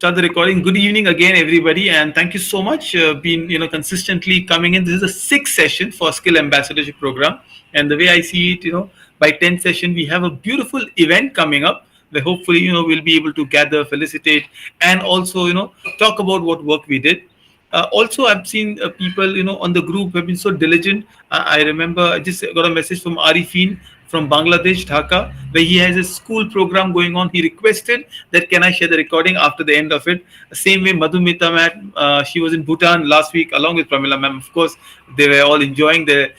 Start the recording. Good evening again, everybody, and thank you so much. Been consistently coming in. This is the sixth session for Skill Ambassadorship Program, and the way I see it, by 10th session we have a beautiful event coming up. Where hopefully we'll be able to gather, felicitate, and also talk about what work we did. Also, I've seen people, on the group have been so diligent. I remember I just got a message from Arifin from Bangladesh, Dhaka, where he has a school program going on. He requested that can I share the recording after the end of it. Same way, Madhumita, ma'am, she was in Bhutan last week along with Pramila, ma'am. Of course, they were all enjoying their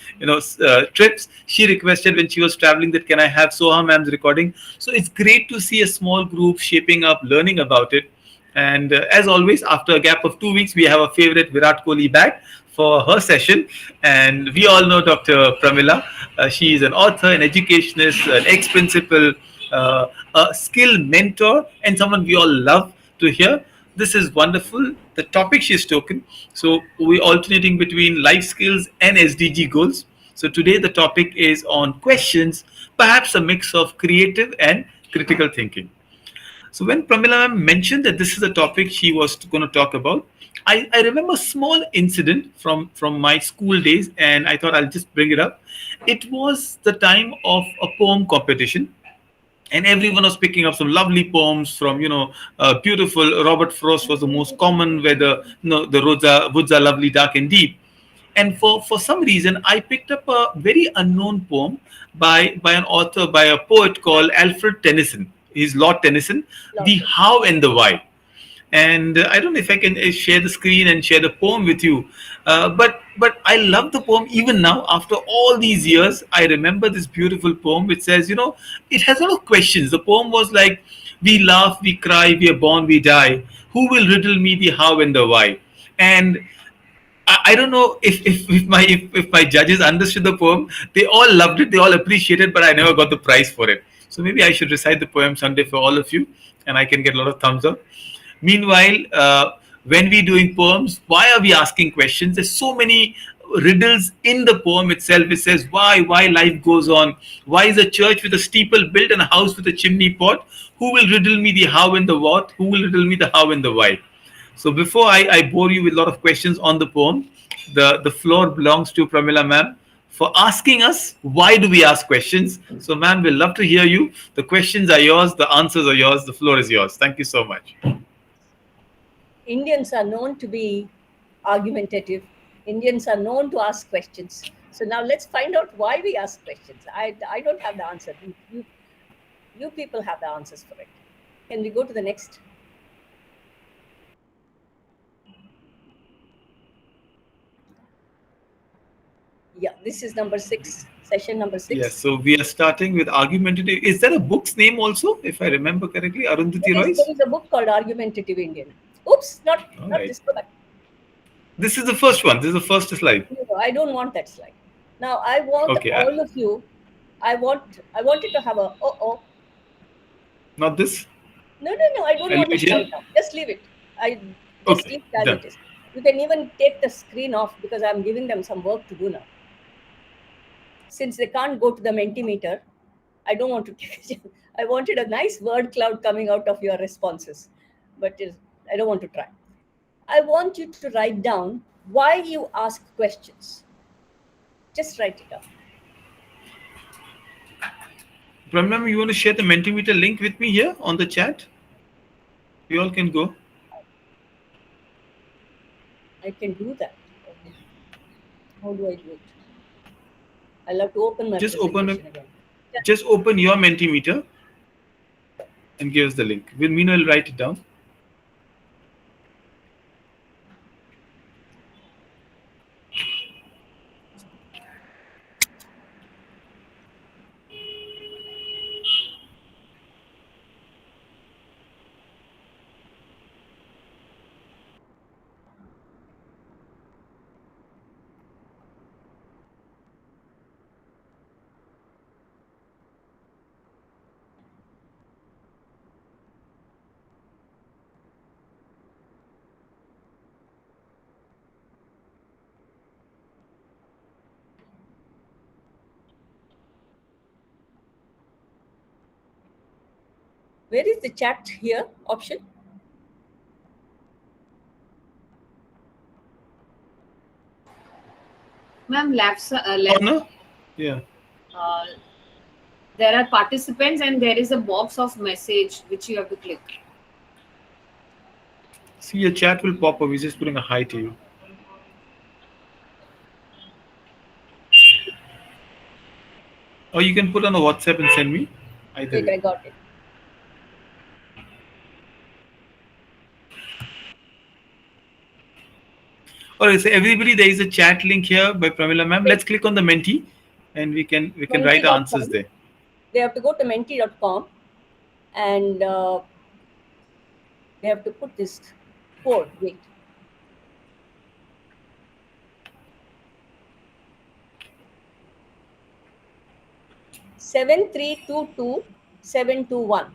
trips. She requested when she was traveling that can I have Soha ma'am's recording. So it's great to see a small group shaping up, learning about it. And as always, after a gap of 2 weeks, we have a favorite Virat Kohli back for her session. And we all know Dr. Pramila. She is an author, an educationist, an ex principal, a skill mentor, and someone we all love to hear. This is wonderful. The topic she's taken. So we're alternating between life skills and SDG goals. So today the topic is on questions, perhaps a mix of creative and critical thinking. So when Pramila ma'am mentioned that this is a topic she was going to talk about, I remember a small incident from my school days, and I thought I'll just bring it up. It was the time of a poem competition, and everyone was picking up some lovely poems from beautiful Robert Frost was the most common, where the woods are lovely, dark and deep. And for some reason I picked up a very unknown poem by an author, by a poet called Alfred Tennyson. He's Lord Tennyson, The Lord. How and the Why. And I don't know if I can share the screen and share the poem with you. But I love the poem even now. After all these years, I remember this beautiful poem which says, it has a lot of questions. The poem was like, "We laugh, we cry, we are born, we die. Who will riddle me the how and the why?" And I don't know if my judges understood the poem. They all loved it. They all appreciated, but I never got the prize for it. So maybe I should recite the poem someday for all of you, and I can get a lot of thumbs up. Meanwhile, when we doing poems, why are we asking questions? There's so many riddles in the poem itself. It says why life goes on. Why is a church with a steeple built and a house with a chimney pot? Who will riddle me the how and the what? Who will riddle me the how and the why? So before I bore you with a lot of questions on the poem, the floor belongs to Pramila ma'am for asking us why do we ask questions. So ma'am, we'll love to hear you. The questions are yours, the answers are yours, the floor is yours. Thank you so much. Indians are known to be argumentative. Indians are known to ask questions. So now let's find out why we ask questions. I don't have the answer. You people have the answers for it. Can we go to the next? Yeah, this is number 6, session number Yes, 6. so we are starting with argumentative. Is there a book's name also, if I remember correctly? Arundhati There Roy's? is a book called Argumentative Indian. Oops, All not right. this one. This is the first one. This is the first slide. No, I don't want that slide. Now I want Okay, all of you. I wanted to have a not this. No, I don't I'll leave want the it here. slide now. Just leave it. I just Okay, leave it as done. it is. You can even take the screen off because I'm giving them some work to do now. Since they can't go to the Mentimeter, I don't want to take it. I wanted a nice word cloud coming out of your responses, but I don't want to try. I want you to write down why you ask questions. Just write it down. Pramila, you want to share the Mentimeter link with me here on the chat? We all can go. I can do that. How do I do it? I'll have to open my Just open presentation again. just open your Mentimeter and give us the link. We'll meanwhile write it down. Where is the chat here option? Ma'am, Oh left. no? Yeah. Uh, there are participants and there is a box of message which you have to click. See, your chat will pop up. He's just putting a hi to you. Or you can put on a WhatsApp and send me. Either Wait, way. I got it. Alright, so everybody, there is a chat link here by Pramila ma'am. Wait, Let's click on the Menti, and we can write our answers menti.com. there. They have to go to menti.com, and they have to put this code. Wait. 7322721.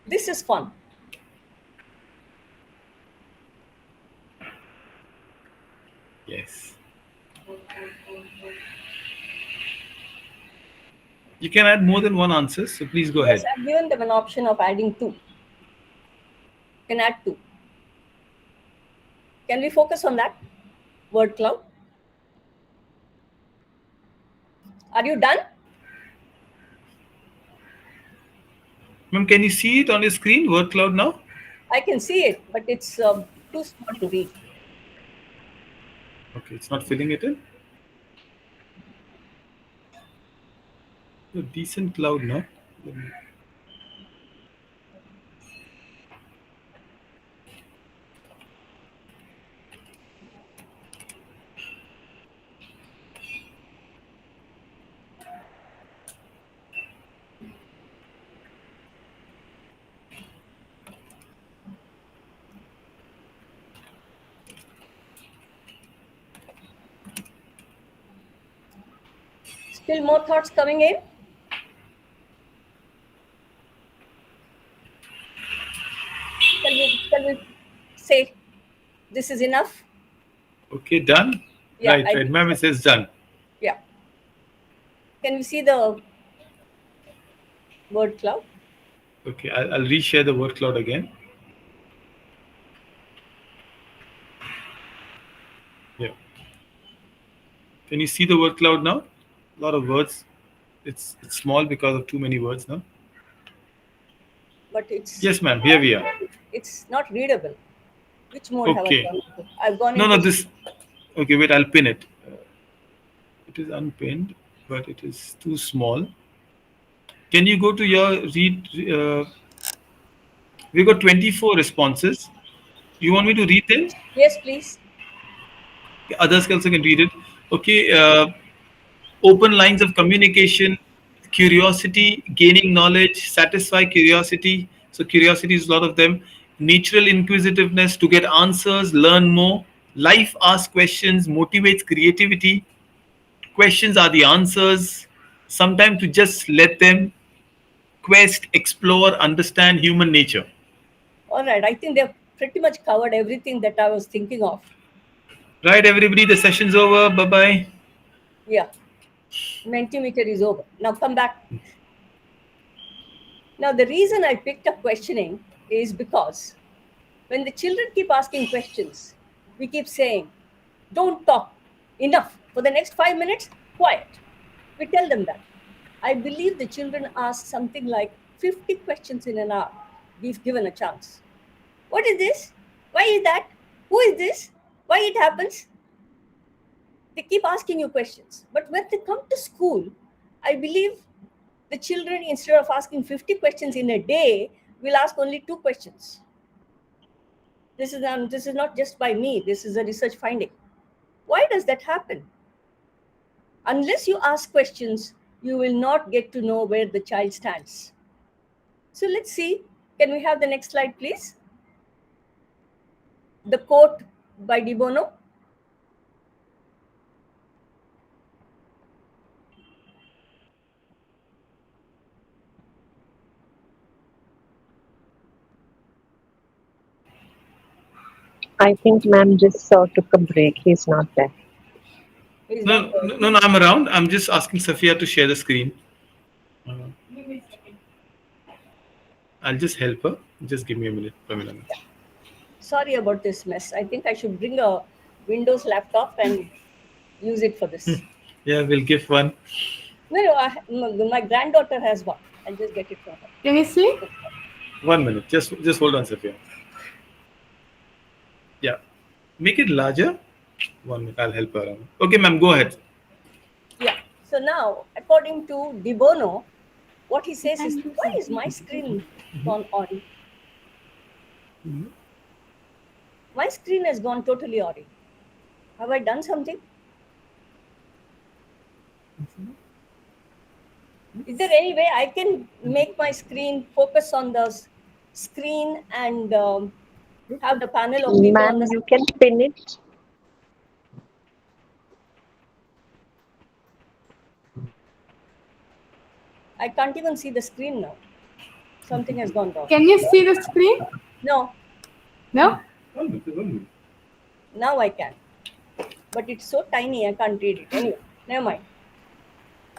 This is fun. Yes. You can add more than one answer, so please go Yes, ahead. I've given them an option of adding two. You can add two. Can we focus on that? Word cloud. Are you done? Ma'am, can you see it on your screen, word cloud now? I can see it, but it's too small to read. Okay, it's not filling it in. A decent cloud now. Still more thoughts coming in? Shall we say this is enough? Okay, done. Yeah, Right, I right. think Ma'am, so. it says done. Yeah. Can we see the word cloud? Okay, I'll reshare the word cloud again. Yeah. Can you see the word cloud now? A lot of words. It's small because of too many words now. But it's Yes, ma'am. Here we are. it's not readable. Which mode have I Okay. gone into? I've gone No, no. into This. Okay, wait. I'll pin it. It is unpinned, but it is too small. Can you go to your read? We got 24 responses. You want me to read them? yes, please. Others also can read it. Okay. Open lines of communication, curiosity, gaining knowledge, satisfy curiosity. So, curiosity is a lot of them. Natural inquisitiveness to get answers, learn more. Life asks questions, motivates creativity. Questions are the answers. Sometimes to just let them quest, explore, understand human nature. All right. I think they've pretty much covered everything that I was thinking of. Right, everybody, the session's over. Bye bye. Yeah. Mentimeter is over. Now come back. Now the reason I picked up questioning is because when the children keep asking questions, we keep saying, don't talk. Enough. For the next 5 minutes, quiet. We tell them that. I believe the children ask something like 50 questions in an hour, if given a chance. What is this? Why is that? Who is this? Why it happens? They keep asking you questions. But when they come to school, I believe the children, instead of asking 50 questions in a day, will ask only two questions. This is not just by me, this is a research finding. Why does that happen? Unless you ask questions, you will not get to know where the child stands. So let's see. Can we have the next slide, please? The quote by De Bono. I think ma'am just took a break. He's not there. He's not No, there. no, no, no, I'm around. I'm just asking Sophia to share the screen. Uh, I'll just help her. Just give me a minute, Pramila. Sorry about this mess. I think I should bring a Windows laptop and use it for this. Yeah, we'll give one. No, no, my granddaughter has one. I'll just get it from her. Can you see? 1 minute. Just hold on, Sophia. Yeah. Make it larger. 1 minute. I'll help her. Okay, ma'am, go ahead. Yeah. So now, according to De Bono, what he says is, why is my screen gone on? My screen has gone totally awry. Have I done something? Is there any way I can make my screen focus on the screen and have the panel of people on Ma'am, the you screen? can pin it. I can't even see the screen now. Something has gone wrong. Can you see the screen? No, No? 1 minute. now I can. But it's so tiny, I can't read it. Anyway, never mind.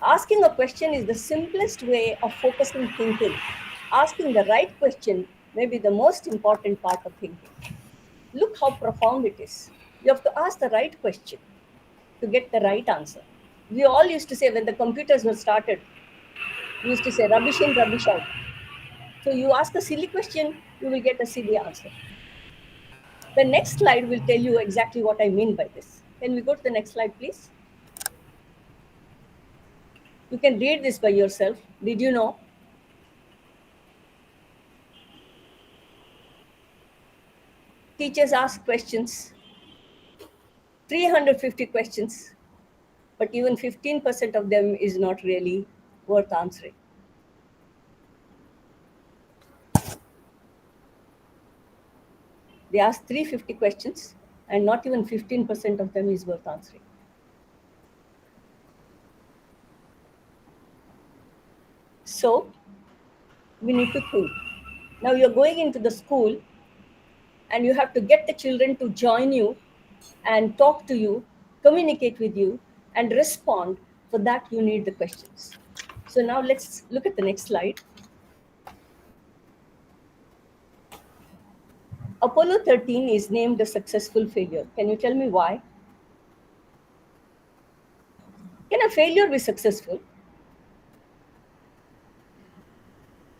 Asking a question is the simplest way of focusing thinking. Asking the right question may be the most important part of thinking. Look how profound it is. You have to ask the right question to get the right answer. We all used to say when the computers were started, we used to say rubbish in, rubbish out. So you ask a silly question, you will get a silly answer. The next slide will tell you exactly what I mean by this. Can we go to the next slide, please? You can read this by yourself. Did you know? Teachers ask questions, 350 questions, but even 15% of them is not really worth answering. They ask 350 questions, and not even 15% of them is worth answering. So, we need to think. Now, you're going into the school, and you have to get the children to join you and talk to you, communicate with you, and respond. For that, you need the questions. So, now let's look at the next slide. Apollo 13 is named a successful failure. Can you tell me why? Can a failure be successful?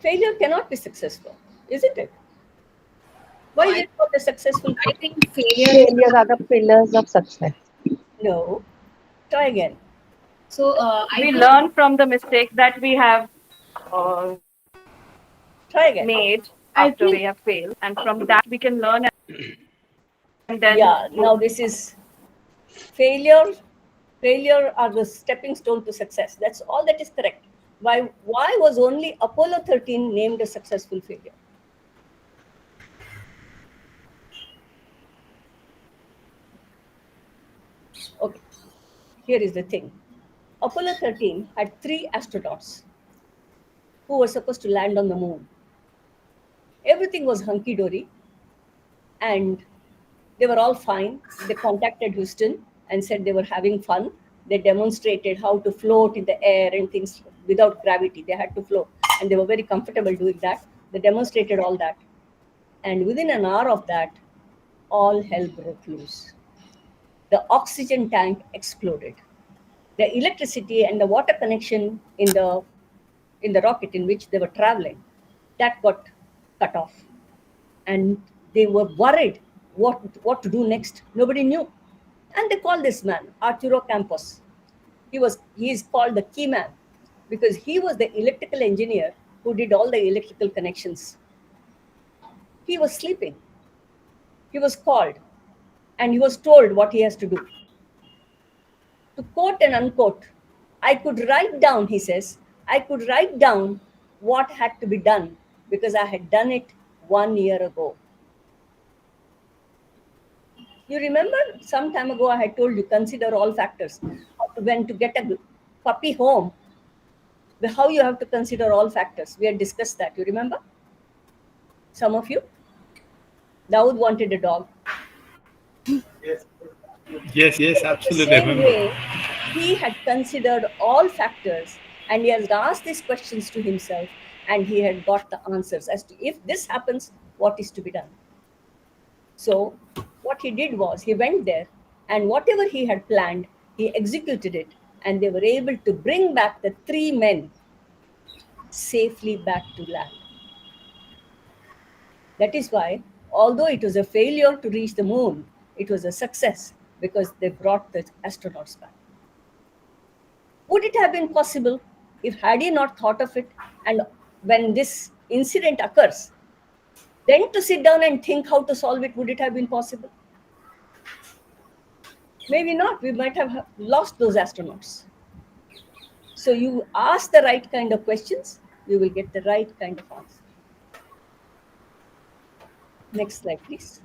Failure cannot be successful, isn't it? Why is it not a successful I failure? think failure is. Failure are the pillars of success. No. Try again. So I We think learn from the mistakes that we have uh, Try again. made I after we think have failed, and from that we can learn and then Yeah, now this is failure. Failure are the stepping stone to success. That's all that is correct. Why was only Apollo 13 named a successful failure? Okay, here is the thing. Apollo 13 had 3 astronauts who were supposed to land on the moon. Everything was hunky dory, and they were all fine. They contacted Houston and said they were having fun. They demonstrated how to float in the air and things without gravity. They had to float, and they were very comfortable doing that. They demonstrated all that. And within an hour of that, all hell broke loose. The oxygen tank exploded. The electricity and the water connection in the rocket in which they were traveling, that got cut off. And they were worried what to do next. Nobody knew. And they called this man, Arturo Campos. He is called the key man because he was the electrical engineer who did all the electrical connections. He was sleeping. He was called and he was told what he has to do. To quote and unquote, I could write down, he says, I could write down what had to be done because I had done it 1 year ago. You remember some time ago I had told you consider all factors. When to get a puppy home, how you have to consider all factors. We had discussed that. You remember? Some of you? Dawood wanted a dog. Yes, yes, In the absolutely. I same remember. way, he had considered all factors and he has asked these questions to himself and he had got the answers as to if this happens, what is to be done. So, what he did was he went there and whatever he had planned, he executed it and they were able to bring back the three men safely back to land. That is why, although it was a failure to reach the moon, it was a success because they brought the astronauts back. Would it have been possible if had he not thought of it and when this incident occurs, then to sit down and think how to solve it, would it have been possible? Maybe not. We might have lost those astronauts. So you ask the right kind of questions, you will get the right kind of answer. Next slide, please.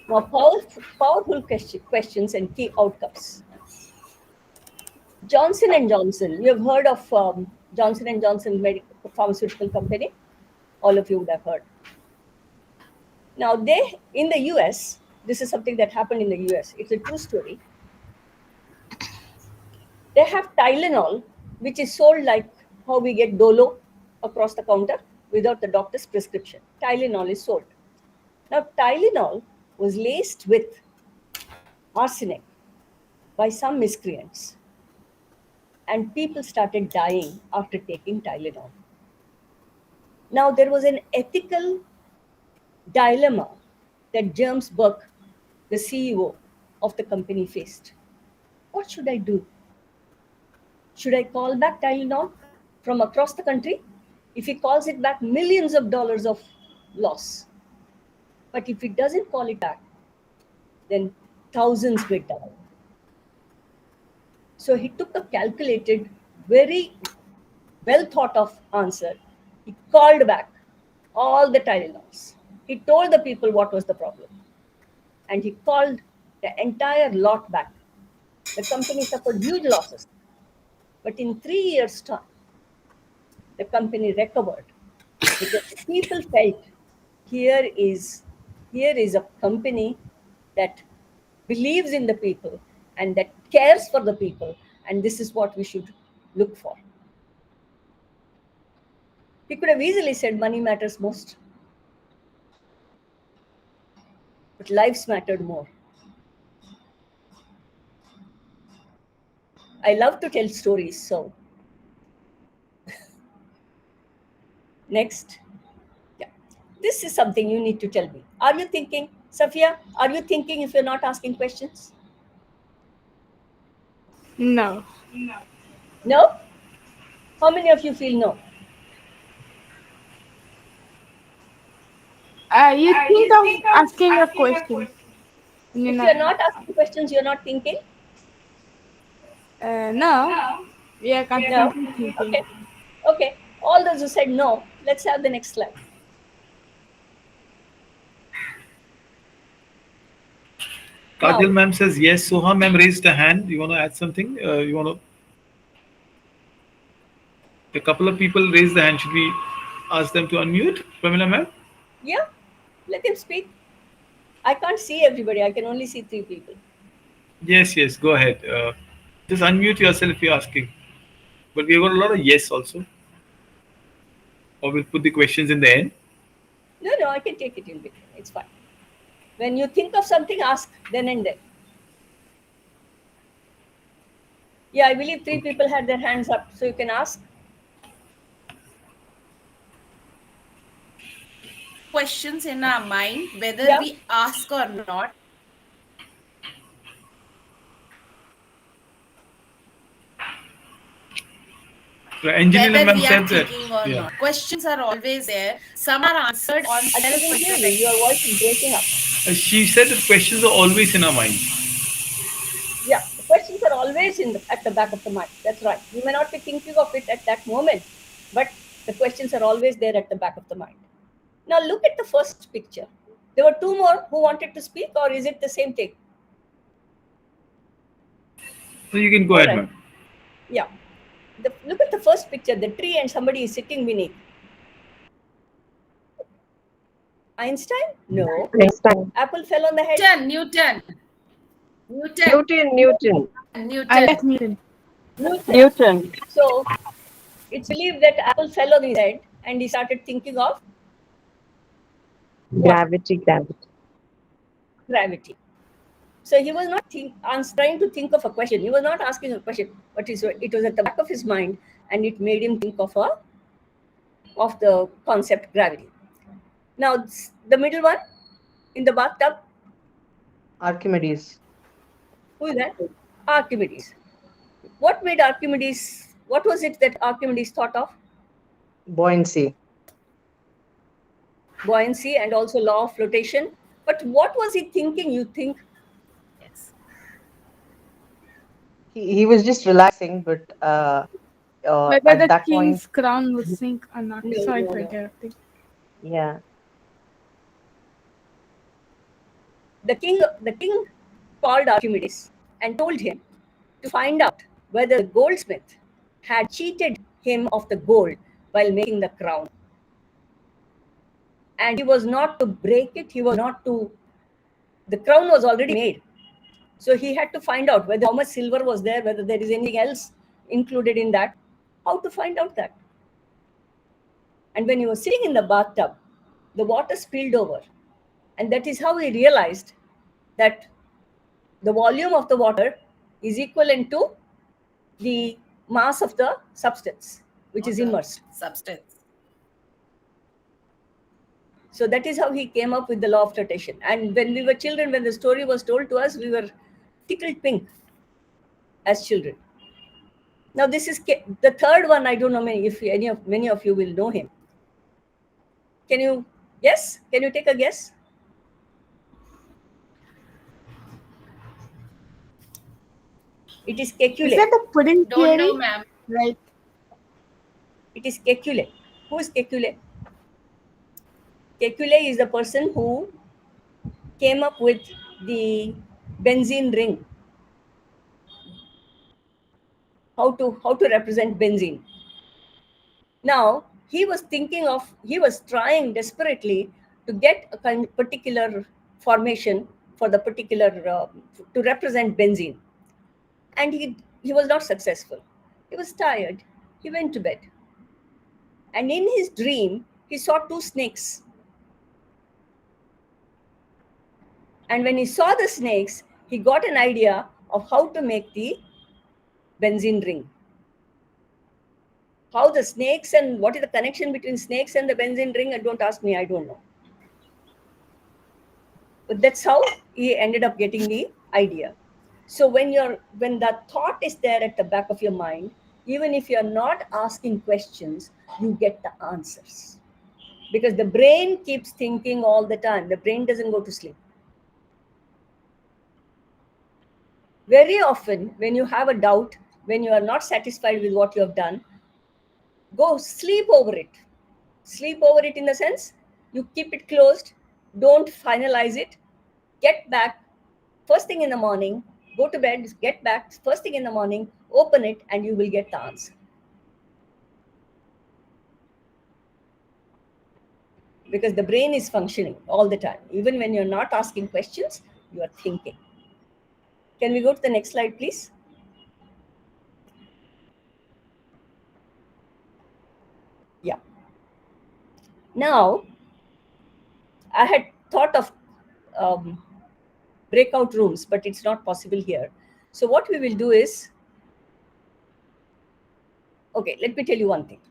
Now, powerful questions and key outcomes. Johnson and Johnson. You have heard of Johnson and Johnson pharmaceutical company. All of you would have heard. Now, they in the US, this is something that happened in the US. It's a true story. They have Tylenol, which is sold like how we get Dolo across the counter without the doctor's prescription. Tylenol is sold. Now, Tylenol was laced with arsenic by some miscreants, and people started dying after taking Tylenol. Now, there was an ethical dilemma that James Burke, the CEO of the company, faced. What should I do? Should I call back Tylenol from across the country? If he calls it back, millions of dollars of loss. But if he doesn't call it back, then thousands will die. So he took a calculated, very well thought of answer. He called back all the Tylenols. He told the people what was the problem. And he called the entire lot back. The company suffered huge losses. But in 3 years' time, the company recovered because people felt here is a company that believes in the people and that cares for the people, and this is what we should look for. He could have easily said money matters most, but lives mattered more. I love to tell stories, so next. Yeah. This is something you need to tell me. Are you thinking, Safia, are you thinking if you're not asking questions? No. No? How many of you feel no? You think of asking a question. You If know. you're not asking questions, you're not thinking? No. We are No? constantly thinking. Okay. Okay. All those who said no, let's have the next slide. Kajal Now, ma'am says yes. Soha ma'am raised a hand. You want to add something? You want to? A couple of people raised the hand. Should we ask them to unmute? Pramila ma'am? yeah, let him speak. I can't see everybody. I can only see 3 people. Yes, yes. Go ahead. Just unmute yourself if you're asking. But we have got a lot of yes also. Or we'll put the questions in the end. No, no, I can take it in between. It's fine. When you think of something, ask then and there. Yeah, I believe 3 people had their hands up, so you can ask. Questions in our mind, whether Yeah. we ask or not. Angelina Whether ma'am we are said that. thinking or Yeah. not. Questions are always there. Some are answered on I couldn't hear you. Your voice is breaking up. She said that questions are always in our mind. Yeah, the questions are always at the back of the mind. That's right. You may not be thinking of it at that moment, but the questions are always there at the back of the mind. Now look at the first picture. There were 2 more who wanted to speak, or is it the same thing? So you can go All ahead, right. ma'am. Yeah. Look at the first picture, the tree and somebody is sitting beneath. Einstein? No. Einstein. Apple fell on the head. Newton. I like Newton. Newton. So it's believed that Apple fell on his head and he started thinking of Gravity. gravity. So he was not trying to think of a question. He was not asking a question, but it was at the back of his mind, and it made him think of the concept gravity. Now the middle one in the bathtub. Archimedes. Who is that? Archimedes. What made Archimedes? What was it that Archimedes thought of? Buoyancy. Buoyancy and also law of flotation. But what was he thinking? You think? Yes. He was just relaxing, but Whether at the that king's point, crown will sink or not. No, Sorry no, for no. interrupting. yeah. The king called Archimedes and told him to find out whether the goldsmith had cheated him of the gold while making the crown. And he was not to break it, the crown was already made. So he had to find out whether how much silver was there, whether there is anything else included in that, how to find out that. And when he was sitting in the bathtub, the water spilled over. And that is how he realized that the volume of the water is equivalent to the mass of the substance, which is immersed. Substance. So that is how he came up with the law of flotation. And when we were children, when the story was told to us, we were tickled pink as children. Now this is the third one. I don't know if many of you will know him. Can you guess? Can you take a guess? It is Kekule. Is that the pudding Don't theory? know, ma'am. Right. It is Kekule. Who is Kekule? Kekule is the person who came up with the benzene ring. How to represent benzene. Now he was trying desperately to get a particular formation for the particular to represent benzene, and he was not successful. He was tired. He went to bed, and in his dream he saw two snakes. And when he saw the snakes, he got an idea of how to make the benzene ring. How the snakes and what is the connection between snakes and the benzene ring? Don't ask me, I don't know. But that's how he ended up getting the idea. So when that thought is there at the back of your mind, even if you're not asking questions, you get the answers. Because the brain keeps thinking all the time. The brain doesn't go to sleep. Very often, when you have a doubt, when you are not satisfied with what you have done, go sleep over it. Sleep over it in the sense, you keep it closed, don't finalize it, get back first thing in the morning, go to bed, get back first thing in the morning, open it, and you will get the answer. Because the brain is functioning all the time. Even when you're not asking questions, you are thinking. Can we go to the next slide, please? Yeah. Now, I had thought of breakout rooms, but it's not possible here. So what we will do is, okay, let me tell you one thing.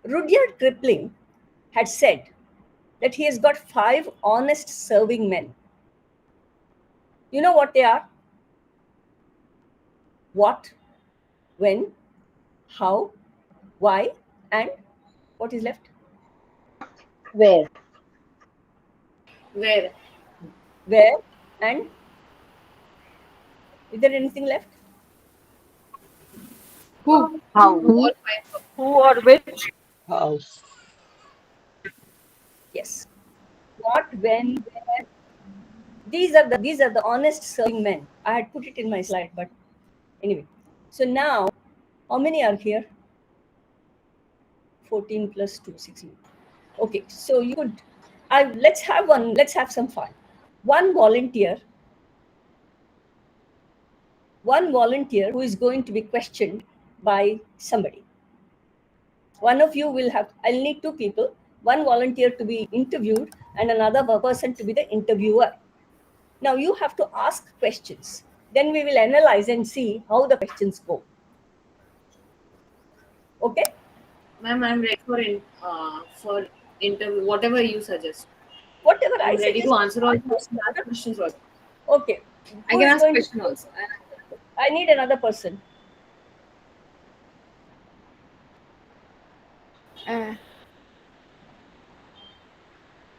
Rudyard Kipling had said that he has got 5 honest serving men. You know what they are? What, when, how, why, and what is left? Where? Where? Where, and is there anything left? Who? How? All 5 of Who or which? How? Yes. What, when, where. These are the honest serving men. I had put it in my slide, but anyway. So now, how many are here? 14 plus 2, 16. Okay, so Let's have some fun. One volunteer, one volunteer who is going to be questioned by somebody. One of you will have, I'll need two people, one volunteer to be interviewed and another person to be the interviewer. Now you have to ask questions. Then we will analyze and see how the questions go. Okay? Ma'am, I'm ready for interview. Whatever you suggest, Whatever I I'm ready suggest. to answer all questions also. Okay. I Who can is ask going question to? also. I need another person. Uh,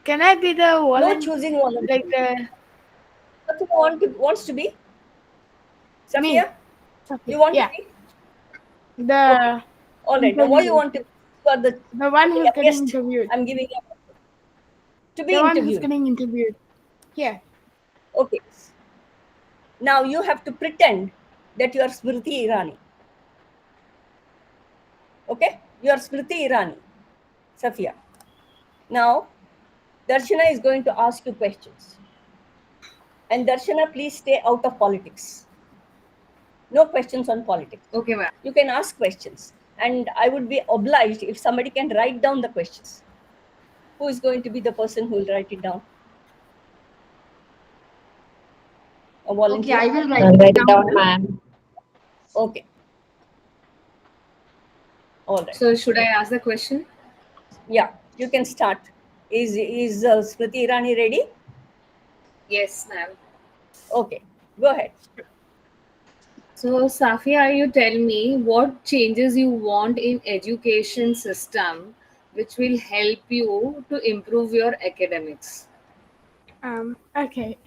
can I be the No volunteer? choosing volunteer. Like the Wants to be? me? Safia, Okay. you want to Yeah. be? Okay. The All right. Now, what you interview. want to be? You are the The one who's getting youngest. interviewed. I'm giving you to be The one who's interviewed. getting interviewed. Yeah. Okay. Now you have to pretend that you are Smriti Irani. Okay? You are Smriti Irani, Safia. Now, Darshana is going to ask you questions. And Darshana, please stay out of politics. No questions on politics. Okay, ma'am. You can ask questions. And I would be obliged if somebody can write down the questions. Who is going to be the person who will write it down? A Okay, volunteer? I will I'll write write it it down, down, ma'am. ma'am. Okay. All right. So should I ask the question? Yeah, you can start. Is Smriti Irani ready? Yes, ma'am. Okay, go ahead. So Safia, you tell me what changes you want in education system which will help you to improve your academics. Okay.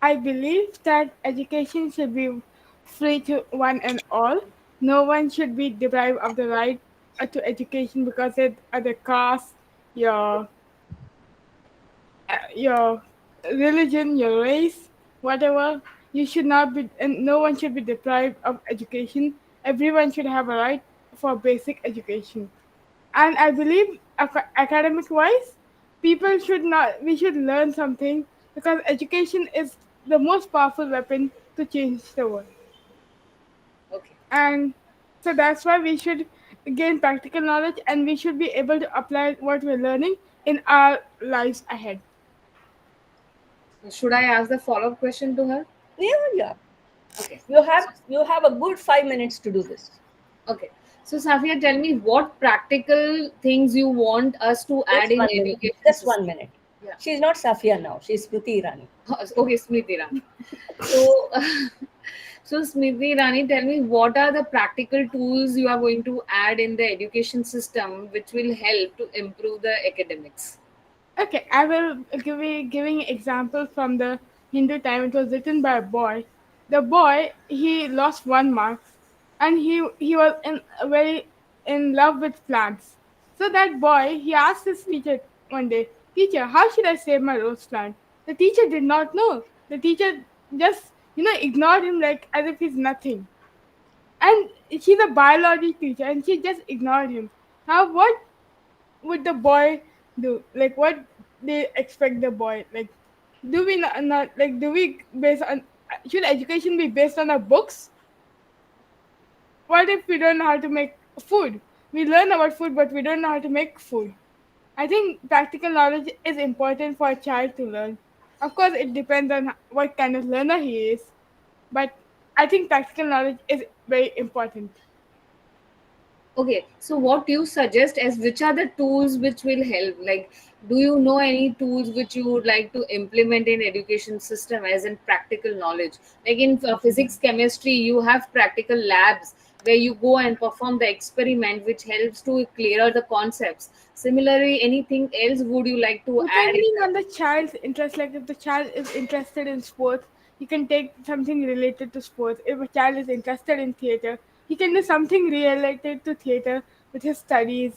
I believe that education should be free to one and all. No one should be deprived of the right to education because of the caste, your your religion, your race, whatever. You should not be, and no one should be deprived of education. Everyone should have a right for basic education. And I believe academic wise, people should not. We should learn something because education is the most powerful weapon to change the world. Okay. And so that's why we should gain practical knowledge and we should be able to apply what we're learning in our lives ahead. Should I ask the follow-up question to her? Yeah, yeah. Okay. You have a good 5 minutes to do this. Okay. So Safia, tell me what practical things you want us to add Just in 1 minute. education Just system. 1 minute. Yeah. She's not Safia now. She's Smriti Irani. Okay, Smriti Rani. So, so Smriti Rani, tell me what are the practical tools you are going to add in the education system which will help to improve the academics? Okay, I will give you giving example from the Hindu time. It was written by a boy. The boy he lost 1 mark, and he was in very in love with plants. So that boy he asked his teacher one day, "Teacher, how should I save my rose plant?" The teacher did not know. The teacher just ignored him like as if he's nothing. And she's a biology teacher, and she just ignored him. Now what would the boy do? Like, what they expect the boy? Like, do we not like? Do we based on? Should education be based on our books? What if we don't know how to make food? We learn about food, but we don't know how to make food. I think practical knowledge is important for a child to learn. Of course, it depends on what kind of learner he is, but I think practical knowledge is very important. Okay, so what you suggest as which are the tools which will help? Like, do you know any tools which you would like to implement in education system as in practical knowledge? Like in physics, chemistry, you have practical labs where you go and perform the experiment, which helps to clear the concepts. Similarly, anything else would you like to add? Depending on the child's interest, like if the child is interested in sports, you can take something related to sports. If a child is interested in theater, he can do something related to theater with his studies.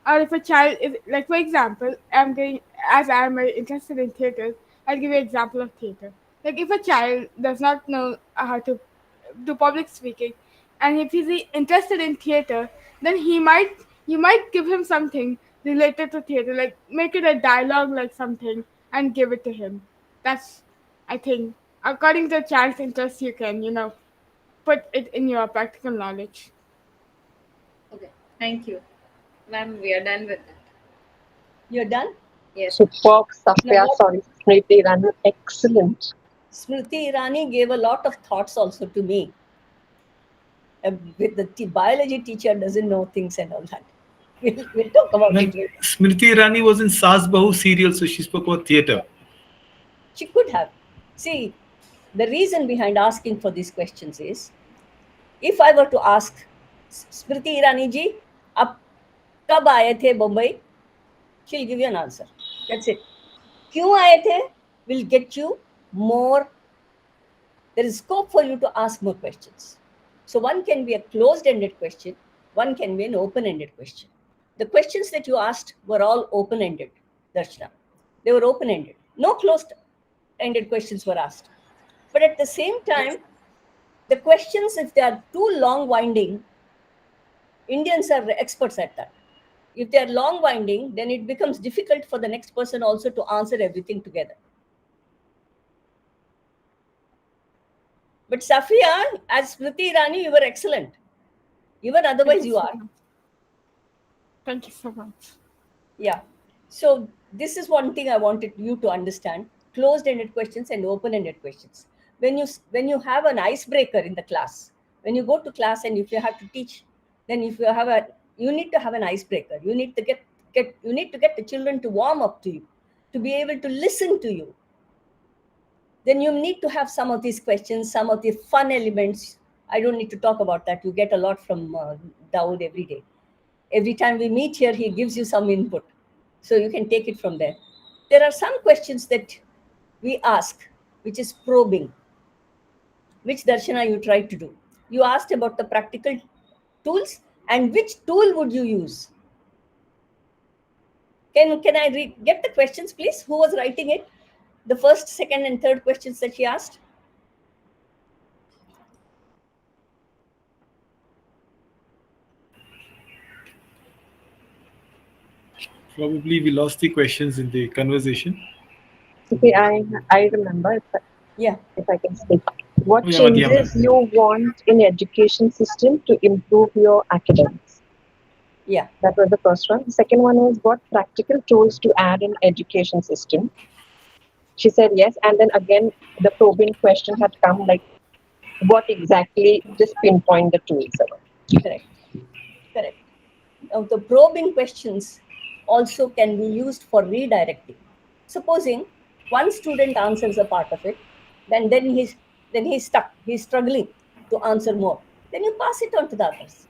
Or if a child is, like for example, as I'm very interested in theater, I'll give you an example of theater. Like if a child does not know how to do public speaking, and if he's interested in theater, then you might give him something related to theater, like make it a dialogue like something and give it to him. That's, I think, according to the child's interest, you can, put it in your practical knowledge. Okay, thank you, ma'am. We are done with that. You're done? Yes, ma'am. Superb, Now, Safia. what Sorry, Smriti Irani. Excellent. Smriti Irani gave a lot of thoughts also to me. With the biology teacher doesn't know things and all that. We'll talk about Well, it later. Smriti Irani was in Saas Bahu serial, so she spoke about theatre. She could have. See, the reason behind asking for these questions is, if I were to ask Smriti Irani ji, आप कब आए थे Bombay? She'll give you an answer. That's it. क्यों आए थे? Will get you more. There is scope for you to ask more questions. So one can be a closed-ended question, one can be an open-ended question. The questions that you asked were all open-ended, Darshana. They were open-ended. No closed-ended questions were asked. But at the same time, the questions, if they are too long-winding, Indians are experts at that. If they are long-winding, then it becomes difficult for the next person also to answer everything together. But Safia, as Smriti Irani, you were excellent. Even otherwise, you are. Thank you so much. Yeah. So this is one thing I wanted you to understand: closed-ended questions and open-ended questions. When you have an icebreaker in the class, when you go to class and if you have to teach, then if you need to have an icebreaker. You need to get the children to warm up to you, to be able to listen to you. Then you need to have some of these questions, some of the fun elements. I don't need to talk about that. You get a lot from Dawood every day. Every time we meet here, he gives you some input. So you can take it from there. There are some questions that we ask, which is probing, which Darshana you tried to do. You asked about the practical tools and which tool would you use? Can I get the questions, please? Who was writing it? The first, second, and third questions that she asked? Probably we lost the questions in the conversation. Okay, I remember Yeah, if I can speak. What Oh, yeah, Madhya, changes ma'am. you want in education system to improve your academics? yeah. That was the first one. The second one was what practical tools to add in education system. She said yes, and then again the probing question had come like what exactly, just pinpoint the tools. Correct. Correct. Now, the probing questions also can be used for redirecting. Supposing one student answers a part of it, then he's stuck. He's struggling to answer more. Then you pass it on to the others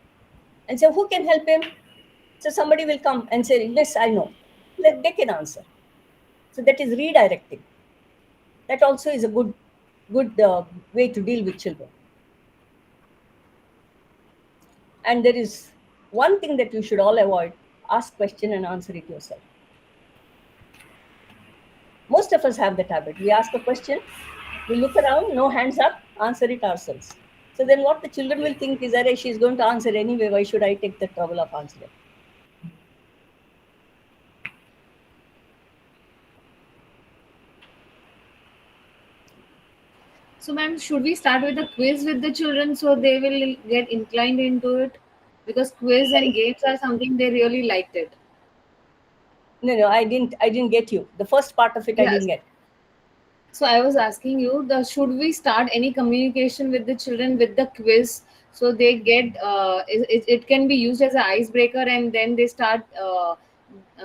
and say, who can help him? So somebody will come and say, yes, I know. They can answer. So that is redirecting. That also is a good way to deal with children. And there is one thing that you should all avoid: ask question and answer it yourself. Most of us have that habit. We ask a question, we look around, no hands up, answer it ourselves. So then what the children will think is that she's going to answer anyway, why should I take the trouble of answering? So, ma'am, should we start with a quiz with the children so they will get inclined into it? Because quiz and Sorry? games are something they really liked it. No, I didn't get you. The first part of it I didn't Yes. get. So I was asking you, should we start any communication with the children with the quiz so they get it can be used as an icebreaker and then they start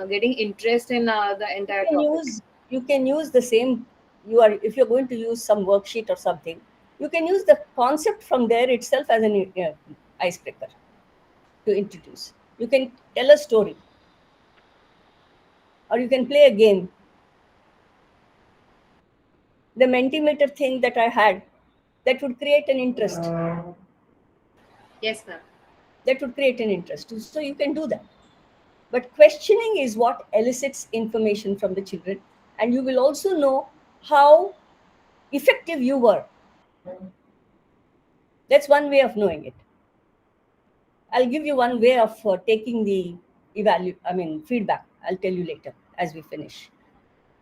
getting interest in the entire You can topic. use you can use the same. If you're going to use some worksheet or something, you can use the concept from there itself as an icebreaker to introduce. You can tell a story, or you can play a game. The Mentimeter thing that I had, that would create an interest. Yes, ma'am. That would create an interest. So you can do that. But questioning is what elicits information from the children, and you will also know how effective you were. That's one way of knowing it. I'll give you one way of taking the feedback. I'll tell you later as we finish.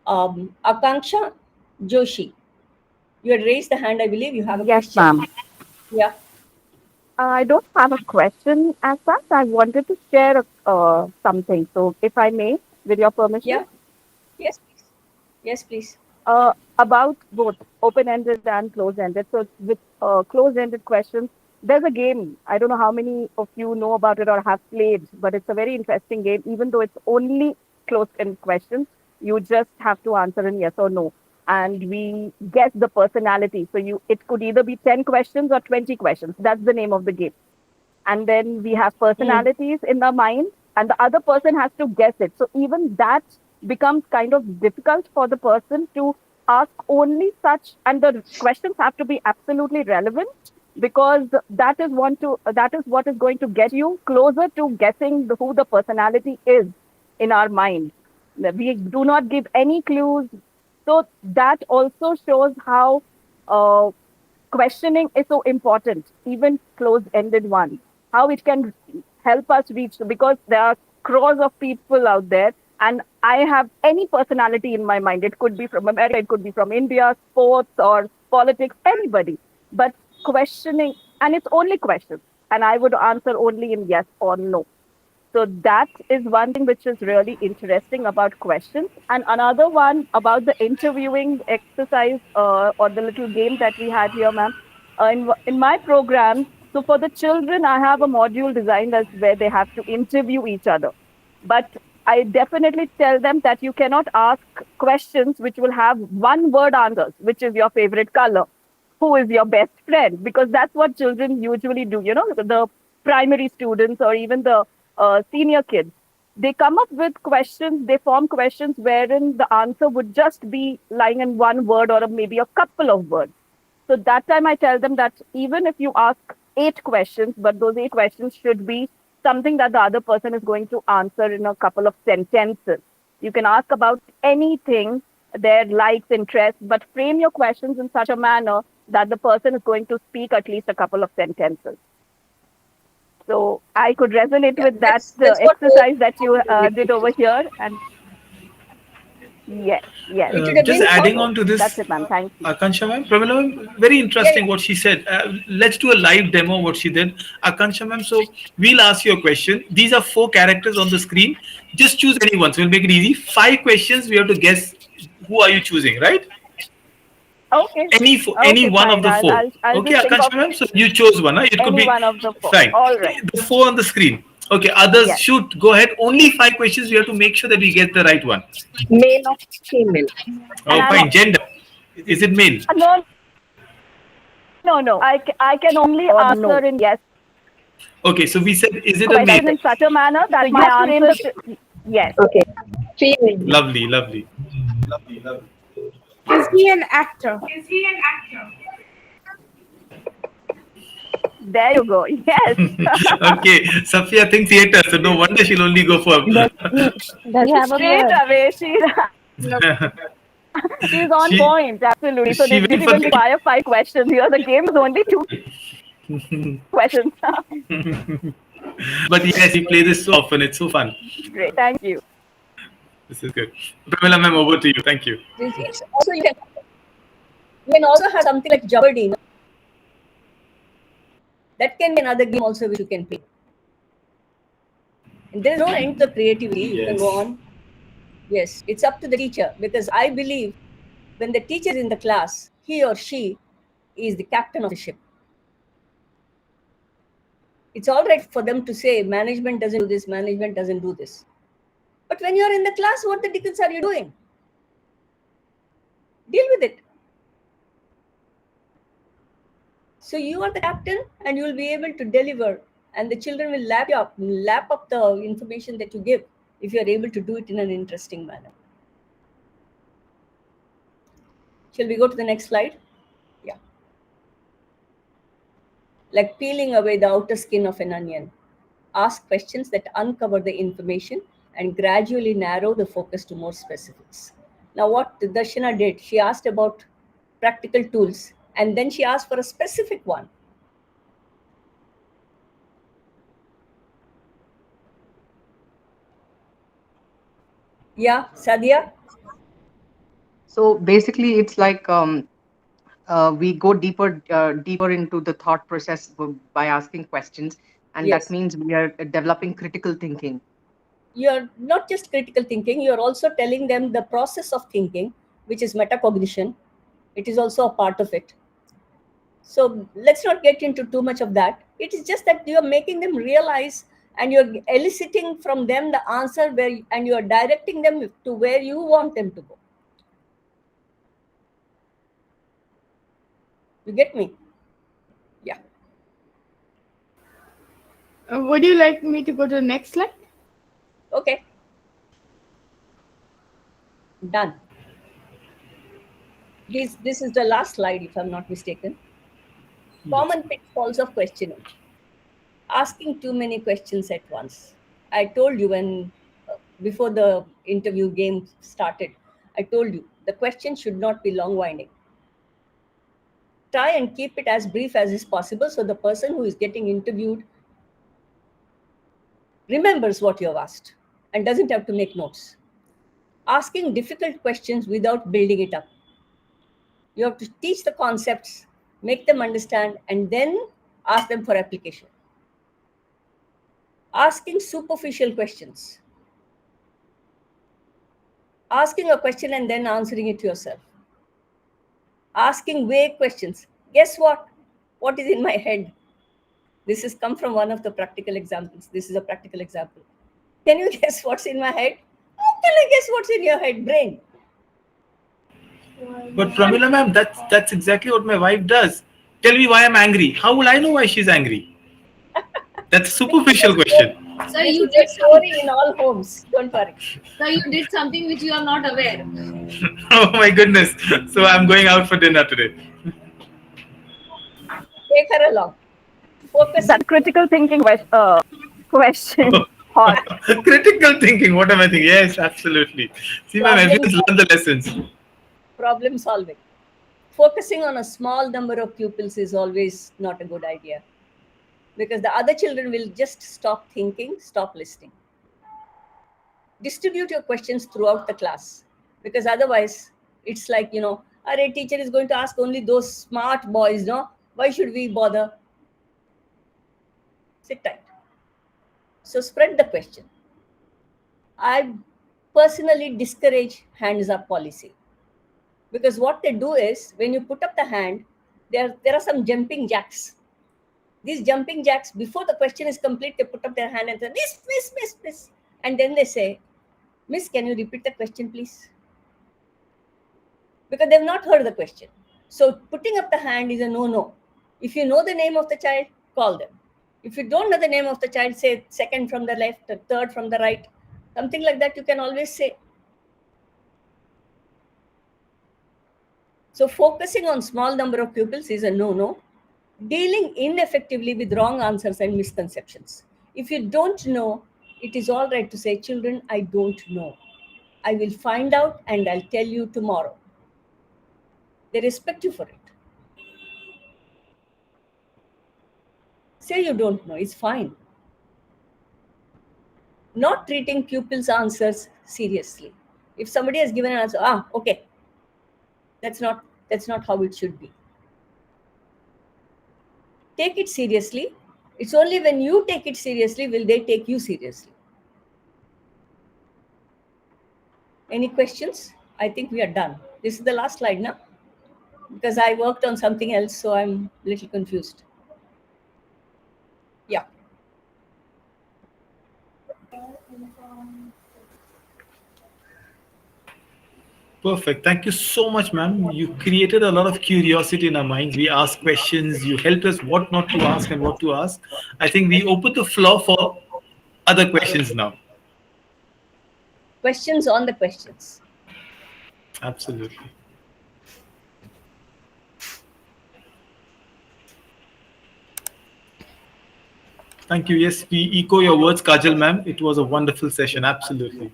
Akanksha Joshi, you had raised the hand. I believe you have a Yes, question. ma'am. Yeah. I don't have a question as such. I wanted to share something. So, if I may, with your permission, Yeah. Yes, please. Yes, please. about both open-ended and closed-ended. So, with closed-ended questions, there's a game. I don't know how many of you know about it or have played, but it's a very interesting game. Even though it's only closed-ended questions, you just have to answer in yes or no. And we guess the personality. So it could either be 10 questions or 20 questions. That's the name of the game. And then we have Mm. personalities in the mind, and the other person has to guess it. So even that becomes kind of difficult for the person to ask only such, and the questions have to be absolutely relevant, because that is what is going to get you closer to guessing who the personality is in our mind. We do not give any clues. So that also shows how uh, questioning is so important, even closed ended ones, how it can help us reach, because there are crores of people out there, and I have any personality in my mind. It could be from America, it could be from India, sports or politics, anybody. But questioning, and it's only questions, and I would answer only in yes or no. So that is one thing which is really interesting about questions. And another one about the interviewing exercise, or the little game that we had here, ma'am. In my program, so for the children, I have a module designed as where they have to interview each other. But I definitely tell them that you cannot ask questions which will have one word answers, which is your favorite color, who is your best friend, because that's what children usually do. The primary students or even the senior kids, they come up with questions, they form questions wherein the answer would just be lying in one word or maybe a couple of words. So that time I tell them that even if you ask 8 questions, but those 8 questions should be something that the other person is going to answer in a couple of sentences. You can ask about anything, their likes, interests, but frame your questions in such a manner that the person is going to speak at least a couple of sentences. So I could resonate Yeah. with that That's what exercise that you we did over here. And yes, yes. It would have Just been fun. adding So on to that's this, it, ma'am. Thank you. Akansha ma'am, Pramila ma'am, very Yeah, interesting what she said. Let's do a live demo what she did. Akansha ma'am, so we'll ask you a question. These are 4 characters on the screen. Just choose any one. So we'll make it easy. 5 questions. We have to guess who are you choosing, right? Okay. Any Okay, one of fine. the four. I'll Okay, just think Akansha of ma'am. So you chose one. Huh? It could any be one of the four. fine. All right. The 4 on the screen. Okay, others Yes. shoot. Go ahead. Only 5 questions. We have to make sure that we get the right one. Male or female? And Oh, fine. Gender. Is it male? no, no, no. I can only answer in yes Okay, so we said, is it a questions male? in such a manner that my answer yes. Okay. Female. Lovely, lovely. Is he an actor? There you go. Yes. Okay, Safia thinks theater, so no wonder she'll only go for. Does he have a Straight beard? away, she's on she point. Absolutely. So she they went didn't for even require 5 questions. Here, the game is only 2 questions. but yes, we play this so often. It's so fun. Great. Thank you. This is good. Pramila ma'am, over to you. Thank you. it's also you can also have something like Jeopardy. No? That can be another game also which you can play. And there is no end to the creativity. You can go on. Yes, it's up to the teacher, because I believe when the teacher is in the class, he or she is the captain of the ship. It's all right for them to say management doesn't do this, management doesn't do this. But when you're in the class, what the dickens are you doing? Deal with it. So you are the captain and you will be able to deliver, and the children will lap up the information that you give if you are able to do it in an interesting manner. Shall we go to the next slide? Yeah. Like peeling away the outer skin of an onion. Ask questions that uncover the information and gradually narrow the focus to more specifics. Now, what Darshana did, she asked about practical tools and then she asked for a specific one. Yeah, Sadia? So basically, it's like we go deeper into the thought process by asking questions, and that Yes. means we are developing critical thinking. You're not just critical thinking, you're also telling them the process of thinking, which is metacognition. It is also a part of it. So let's not get into too much of that. It is just that you're making them realize, and you're eliciting from them the answer where, and you're directing them to where you want them to go. You get me? Yeah. Would you like me to go to the next slide? Okay. Done. This is the last slide, if I'm not mistaken. Yes. Common pitfalls of questioning. Asking too many questions at once. I told you when before the interview game started, I told you the question should not be long winding. Try and keep it as brief as is possible so the person who is getting interviewed remembers what you have asked and doesn't have to make notes. Asking difficult questions without building it up. You have to teach the concepts, make them understand, and then ask them for application. Asking superficial questions. Asking a question and then answering it yourself. Asking vague questions. Guess what? What is in my head? This has come from one of the practical examples. This is a practical example. Can you guess what's in my head? How can I guess what's in your head, brain? But Pramila ma'am, that's exactly what my wife does. Tell me why I'm angry. How will I know why she's angry? That's a This is a superficial story. question. So This you is a did story something. in all homes. Don't worry. So you did something which you are not aware. Oh my goodness. So I'm going out for dinner today. Take her along. That's Focusing. a critical thinking question. Hot. Critical thinking. What am I thinking? Yes, absolutely. See, ma'am, Problem everyone's learned solving. the lessons. Problem solving. Focusing on a small number of pupils is always not a good idea because the other children will just stop thinking, stop listening. Distribute your questions throughout the class because otherwise it's like, our teacher is going to ask only those smart boys, no? Why should we bother? Sit tight. So spread the question. I personally discourage hands up policy because what they do is when you put up the hand, there are some jumping jacks. These jumping jacks, before the question is complete, they put up their hand and say, Miss. And then they say, Miss, can you repeat the question, please? Because they've not heard the question. So putting up the hand is a no-no. If you know the name of the child, call them. If you don't know the name of the child, say second from the left, the third from the right, something like that you can always say. So focusing on small number of pupils is a no-no. Dealing ineffectively with wrong answers and misconceptions. If you don't know, it is all right to say, children, I don't know. I will find out and I'll tell you tomorrow. They respect you for it. Say you don't know, it's fine. Not treating pupils' answers seriously. If somebody has given an answer, okay, that's not how it should be. Take it seriously. It's only when you take it seriously will they take you seriously. Any questions? I think we are done. This is the last slide now because I worked on something else, so I'm a little confused. Yeah. Perfect. Thank you so much, ma'am. You created a lot of curiosity in our minds. We asked questions. You helped us what not to ask and what to ask. I think we open the floor for other questions now. Questions on the questions. Absolutely. Thank you. Yes, we echo your words, Kajal, ma'am. It was a wonderful session. Absolutely.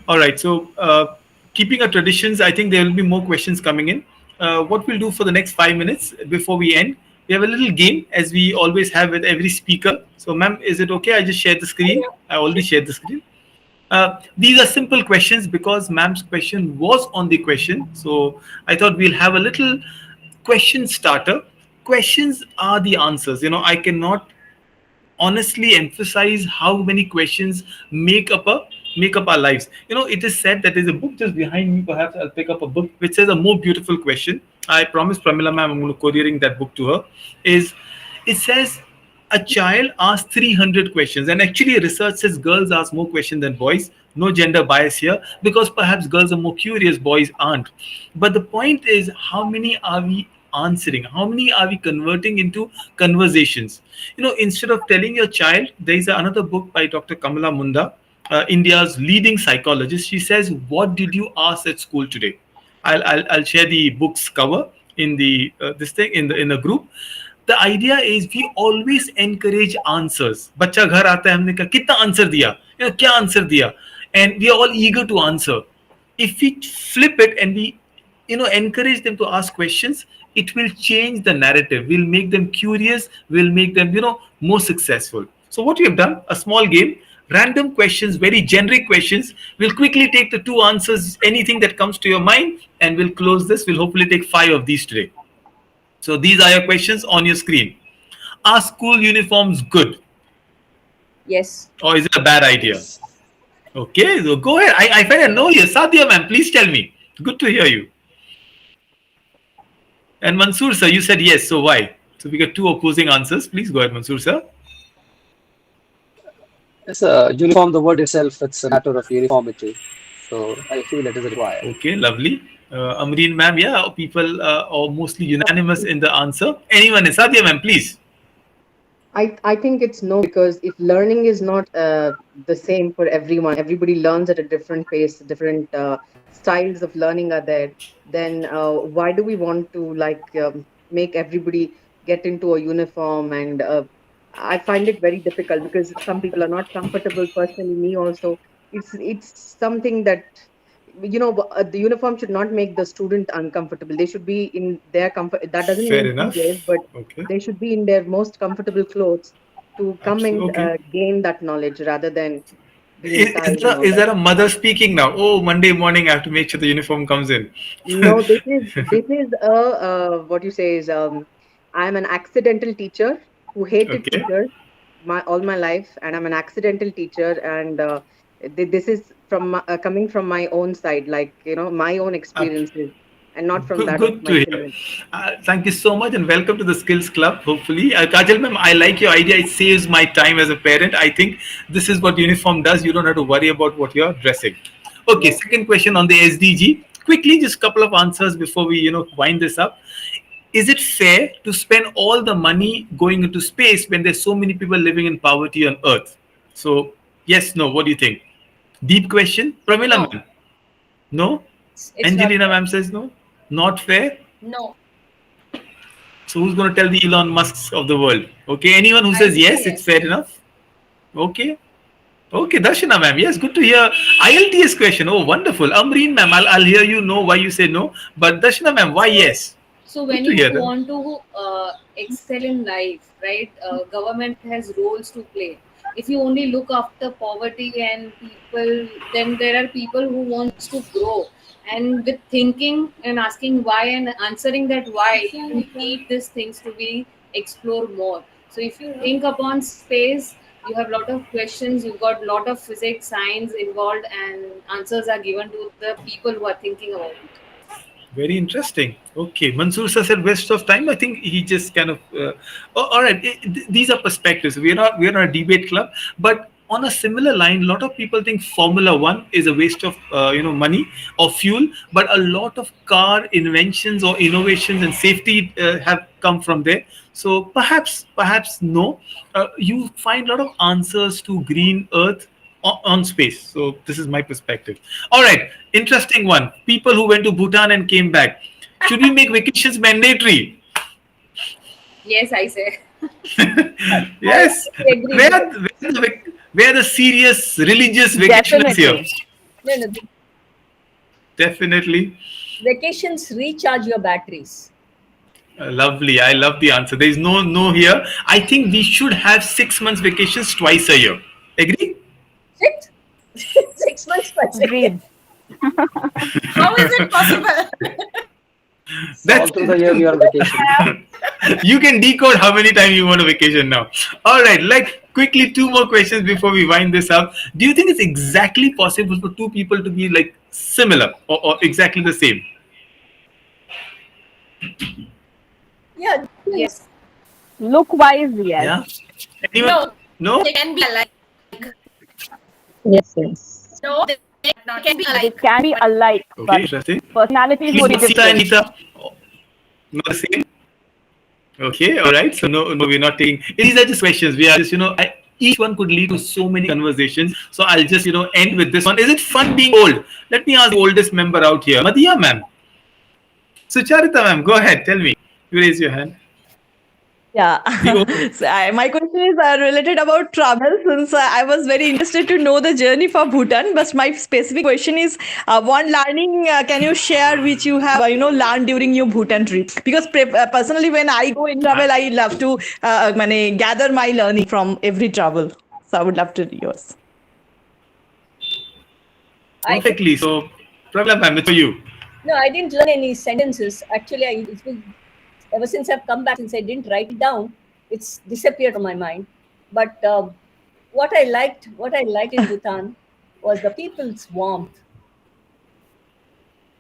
All right. So, keeping our traditions, I think there will be more questions coming in. what we'll do for the next 5 minutes before we end, we have a little game as we always have with every speaker. So, ma'am, is it okay? I just shared the screen. I already shared the screen. These are simple questions because ma'am's question was on the question. So I thought we'll have a little question starter. Questions are the answers. I cannot honestly emphasize how many questions make up our lives. It is said that there's a book just behind me. Perhaps I'll pick up a book which says a more beautiful question. I promise Pramila ma'am I'm going to couriering that book to her. Is it says a child asks 300 questions, and actually research says girls ask more questions than boys. No gender bias here, because perhaps girls are more curious, boys aren't. But the point is, how many are we answering? How many are we converting into conversations? Instead of telling your child, there is another book by Dr. Kamala Munda, India's leading psychologist. She says, what did you ask at school today? I'll share the book's cover in the this thing in the group. The idea is we always encourage answers. बच्चा घर आता है, हमने कहा कितना answer दिया, क्या answer दिया, and we are all eager to answer. If we flip it and we encourage them to ask questions, it will change the narrative. We'll make them curious. We'll make them more successful. So what we have done, a small game, random questions, very generic questions. We'll quickly take the two answers, anything that comes to your mind, and we'll close this. We'll hopefully take 5 of these today. So these are your questions on your screen. Are school uniforms good, Yes. or is it a bad idea? Okay, so go ahead. I find a no here. Sadia ma'am, please tell me. Good to hear you. And Mansoor sir, you said yes. So why? So we got two opposing answers. Please go ahead, Mansoor sir. Yes, uniform, the word itself, it's a matter of uniformity. So I feel it is required. Okay, lovely. Amreen ma'am, yeah, people are mostly unanimous in the answer. Anyone? Sadia ma'am, please. I think it's no, because if learning is not the same for everyone, everybody learns at a different pace, different styles of learning are there, then why do we want to make everybody get into a uniform? And I find it very difficult because some people are not comfortable. Personally, me also, it's something that the uniform should not make the student uncomfortable. They should be in their comfort. That doesn't Fair mean enough. behave, but Okay. they should be in their most comfortable clothes to come Absolutely. and Okay. gain that knowledge rather than being tied and all Is that. there a mother speaking now? Oh, Monday morning I have to make sure the uniform comes in. No, this is a what you say is I'm an accidental teacher who hated Okay. teachers all my life, and I'm an accidental teacher, and this is coming from my own side, my own experiences, and not from Good, that of good to my hear. children. Thank you so much and welcome to the Skills Club. Hopefully, Kajal ma'am, I like your idea. It saves my time as a parent. I think this is what uniform does. You don't have to worry about what you're dressing. Okay, Yes. second question on the SDG. Quickly, just a couple of answers before we wind this up. Is it fair to spend all the money going into space when there's so many people living in poverty on Earth? So, yes, no. What do you think? Deep question. Pramila No. ma'am, no. It's not Angelina fair. ma'am says no. Not fair. No. So who's going to tell the Elon Musks of the world? Okay, anyone who I says say yes, it's yes. fair enough. Okay, okay, Darshana ma'am, yes, good to hear. ILTS question, oh wonderful. Amreen ma'am, I'll hear you know why you say no, but Darshana ma'am, why yes? So Good when to you hear that. want to excel in life, right, government has roles to play. If you only look after poverty and people, then there are people who wants to grow. And with thinking and asking why and answering that why, you need these things to be explored more. So if you think upon space, you have lot of questions, you've got lot of physics, science involved, and answers are given to the people who are thinking about it. Very interesting. Okay, Mansoor sir said waste of time. I think he just kind of. Oh, all right, these are perspectives. We are not a debate club, but on a similar line, a lot of people think Formula One is a waste of money or fuel, but a lot of car inventions or innovations and safety have come from there. So perhaps no. You find a lot of answers to green Earth on space. So this is my perspective. All right, interesting one. People who went to Bhutan and came back. Should we make vacations mandatory? Yes, I say. I Yes. agree Where because where the serious religious vacationers here? Definitely. no, no, Definitely. Vacations recharge your batteries. Lovely. I love the answer. There is no here. I think we should have 6 months vacations twice a year. Agree? 6? 6 months per second. Agreed. How is it possible? All through the year we are on vacation. You can decode how many times you want a vacation now. All right, like quickly two more questions before we wind this up. Do you think it's exactly possible for two people to be like similar or exactly the same? Yeah, Yes. Look wise, yes. Yeah. Anyone? No, No? they can be alike. Yes, yes. No, they can be They alike. can be alike, Okay, but interesting. personalities Please, would be Sita and different. Nita, not the same. Okay, all right. So no, we're not taking. These are just questions. We are just, each one could lead to so many conversations. So I'll just, end with this one. Is it fun being old? Let me ask the oldest member out here, Madhya ma'am. Sucharita ma'am, go ahead. Tell me. You raise your hand. Yeah. The old, My question is related about travel since I was very interested to know the journey for Bhutan. But my specific question is one learning can you share which you have learned during your Bhutan trip? Because personally, when I go in travel, I love to gather my learning from every travel. So I would love to yours. I can, perfectly. So, Pramila ma'am, it's for you. no, I didn't learn any sentences. Actually, ever since I've come back, since I didn't write it down, it's disappeared from my mind. But what I liked in Bhutan was the people's warmth.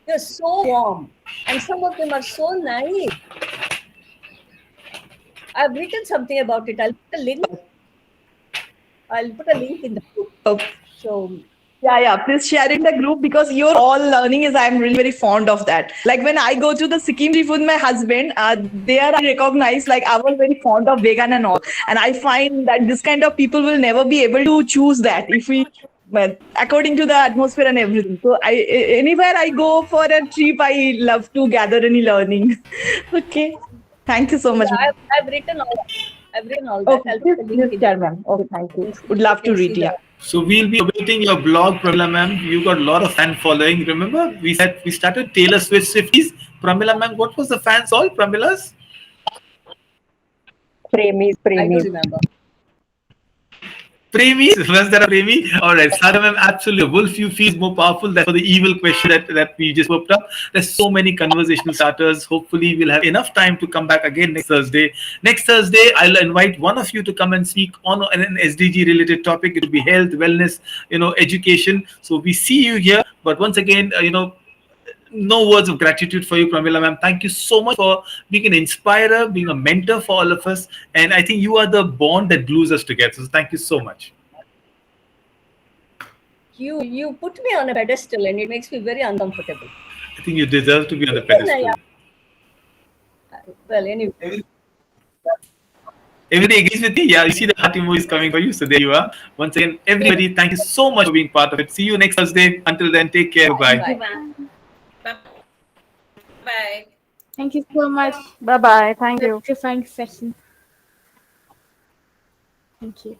They're so warm, and some of them are so naive. I've written something about it. I'll put a link in the group. Oh, So yeah. Please share in the group because your all learning is I'm really very fond of that. Like when I go to the Sikkim trip with my husband, there I recognize like I was very fond of vegan and all, and I find that this kind of people will never be able to choose that if we. Well, according to the atmosphere and everything. So anywhere I go for a trip, I love to gather any learning. Okay. Thank you so much. yeah, I've written all that. I've written all that. Okay, I'll put a link please in share, the ma'am. Okay, thank you. group. Would You love to can see read, yeah. the So we'll be awaiting your blog, Pramila ma'am. You got a lot of fan following. Remember, we said we started Taylor Swift Swifties. Pramila ma'am, what was the fans all? Pramila's? Premies, I don't premies. remember. Premi? Was that a Premi? All right, Sarah ma'am, absolutely. Wolf, you feel more powerful. That's for the evil question that we just whipped up. There's so many conversational starters. Hopefully, we'll have enough time to come back again next Thursday. Next Thursday, I'll invite one of you to come and speak on an SDG related topic. It will be health, wellness, education. So we see you here. But once again, no words of gratitude for you, Pramila ma'am. Thank you so much for being an inspirer, being a mentor for all of us. And I think you are the bond that glues us together. So thank you so much. You put me on a pedestal, and it makes me very uncomfortable. I think you deserve to be on the Then pedestal. well, anyway, Everybody agrees with me? Yeah, you see the heart emojis coming for you. So there you are. Once again, everybody, thank you so much for being part of it. See you next Thursday. Until then, take care. Bye. bye. Bye. Bye. Thank you so much Bye bye. Thank for the you. electrifying session. Thank you.